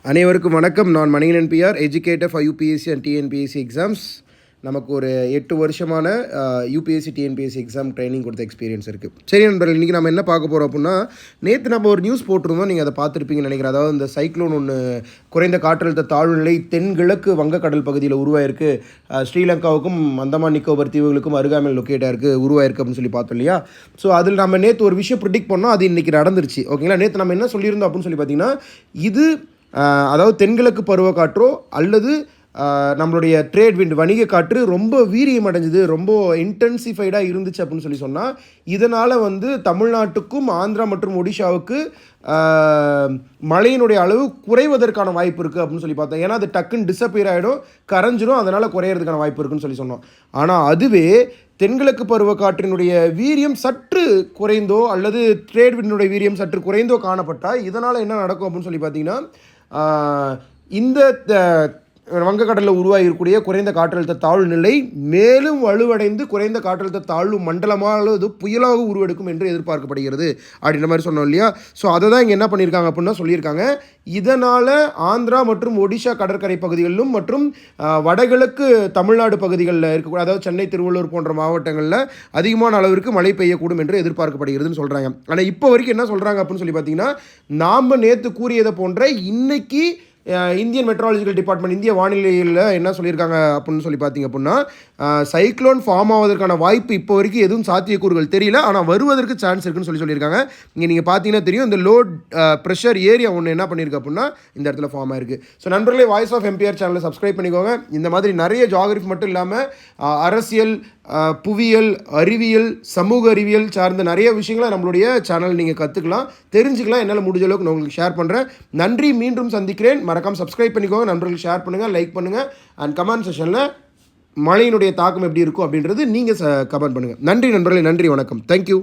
அனைவருக்கும் வணக்கம். நான் Manikandan PR, educator for UPSC and TNPSC exams. நமக்கு ஒரு 8 வருஷமான யூபிஎஸ்சி டிஎன்பிஎஸ்சி எக்ஸாம் ட்ரைனிங் கொடுத்த எக்ஸ்பீரியன்ஸ் இருக்குது. சரி நண்பர்கள், இன்றைக்கி நம்ம என்ன பார்க்க போகிறோம் அப்படின்னா, நேற்று நம்ம ஒரு நியூஸ் போட்டிருந்தோம், நீங்கள் அதை பார்த்துருப்பீங்கன்னு நினைக்கிறேன். அதாவது இந்த சைக்ளோன் ஒன்று, குறைந்த காற்றழுத்த தாழ்வு நிலை தென்கிழக்கு வங்கக்கடல் பகுதியில் உருவாயிருக்கு. ஸ்ரீலங்காவுக்கும் அந்தமான் நிக்கோபர் தீவுகளுக்கும் அருகாமையில் லொக்கேட்டாக இருக்குது, உருவாயிருக்கு அப்படின்னு சொல்லி பார்த்தோம் இல்லையா. ஸோ அதில் நம்ம நேற்று ஒரு விஷயம் ப்ரிடிக்ட் பண்ணோம், அது இன்றைக்கி நடந்துருச்சு. ஓகேங்களா. நேற்று நம்ம என்ன சொல்லியிருந்தோம் அப்படின்னு சொல்லி பார்த்தீங்கன்னா, இது அதாவது தென்கிழக்கு பருவக்காற்றோ அல்லது நம்மளுடைய ட்ரேட் விண்ட் வணிக காற்று ரொம்ப வீரியம் அடைஞ்சது, ரொம்ப இன்டென்சிஃபைடாக இருந்துச்சு அப்படின்னு சொல்லி சொன்னால், இதனால் தமிழ்நாட்டுக்கும் ஆந்திரா மற்றும் ஒடிஷாவுக்கு மழையினுடைய அளவு குறைவதற்கான வாய்ப்பு இருக்குது அப்படின்னு சொல்லி பார்த்தோம். ஏன்னா அது டக்குன்னு டிஸப்பியர் ஆகிடும், கரைஞ்சிடும், அதனால் குறையிறதுக்கான வாய்ப்பு இருக்குன்னு சொல்லி சொன்னோம். ஆனால் அதுவே தென்கிழக்கு பருவக்காற்றினுடைய வீரியம் சற்று குறைந்தோ அல்லது ட்ரேட் விண்டினுடைய வீரியம் சற்று குறைந்தோ காணப்பட்டால் இதனால் என்ன நடக்கும் அப்படின்னு சொல்லி பார்த்தீங்கன்னா, இந்த வங்கக்கடலில் உருவாகிருக்கக்கூடிய குறைந்த காற்றழுத்த தாழ்வு நிலை மேலும் வலுவடைந்து குறைந்த காற்றழுத்த தாழ்வு மண்டலமாக புயலாக உருவெடுக்கும் என்று எதிர்பார்க்கப்படுகிறது அப்படின்ற மாதிரி சொன்னோம் இல்லையா. ஸோ அதை தான் இங்கே என்ன பண்ணியிருக்காங்க அப்படின்னா சொல்லியிருக்காங்க. இதனால் ஆந்திரா மற்றும் ஒடிஷா கடற்கரை பகுதிகளிலும் மற்றும் வடகிழக்கு தமிழ்நாடு பகுதிகளில் இருக்கக்கூடிய, அதாவது சென்னை, திருவள்ளூர் போன்ற மாவட்டங்களில் அதிகமான அளவிற்கு மழை பெய்யக்கூடும் என்று எதிர்பார்க்கப்படுகிறதுன்னு சொல்கிறாங்க. ஆனால் இப்போ வரைக்கும் என்ன சொல்கிறாங்க அப்படின்னு சொல்லி பார்த்தீங்கன்னா, நாம் நேற்று கூறியதை போன்ற இன்னைக்கு இந்தியன் மெட்ராலஜிக்கல் டிபார்ட்மெண்ட், இந்திய வானிலையில் என்ன சொல்லியிருக்காங்க அப்படின்னு சொல்லி பார்த்தீங்க அப்படின்னா, சைக்ளோன் ஃபார்ம் ஆவதற்கான வாய்ப்பு இப்போ வரைக்கும் எதுவும் சாத்தியக்கூறுகள் தெரியல, ஆனால் வருவதற்கு சான்ஸ் இருக்குன்னு சொல்லியிருக்காங்க. இங்கே நீங்கள் பார்த்தீங்கன்னா தெரியும், இந்த லோட் ப்ரெஷர் ஏரியா ஒன்று என்ன பண்ணியிருக்கு அப்படின்னா இந்த இடத்துல ஃபார்ம் ஆயிருக்கு. ஸோ நண்பர்களே, வாய்ஸ் ஆஃப் எம்பிஆர் சேனலை சப்ஸ்கிரைப் பண்ணிக்கோங்க. இந்த மாதிரி நிறைய ஜியாகிரஃபி மட்டும் இல்லாமல் அரசியல், புவியியல், அறிவியல், சமூக அறிவியல் சார்ந்த நிறைய விஷயங்களை நம்மளுடைய சேனல் நீங்கள் கற்றுக்கலாம், தெரிஞ்சுக்கலாம். என்னால் முடிஞ்ச அளவுக்கு நான் உங்களுக்கு ஷேர் பண்ணுறேன். நன்றி, மீண்டும் சந்திக்கிறேன். மறக்காமல் சப்ஸ்கிரைப் பண்ணிக்கோங்க, நண்பர்களுக்கு ஷேர் பண்ணுங்கள், லைக் பண்ணுங்கள். அண்ட் கமெண்ட் செஷனில் மழையினுடைய தாக்கம் எப்படி இருக்கும் அப்படின்றது நீங்கள் கமெண்ட் பண்ணுங்கள். நன்றி நண்பர்களே, நன்றி, வணக்கம், தேங்க்யூ.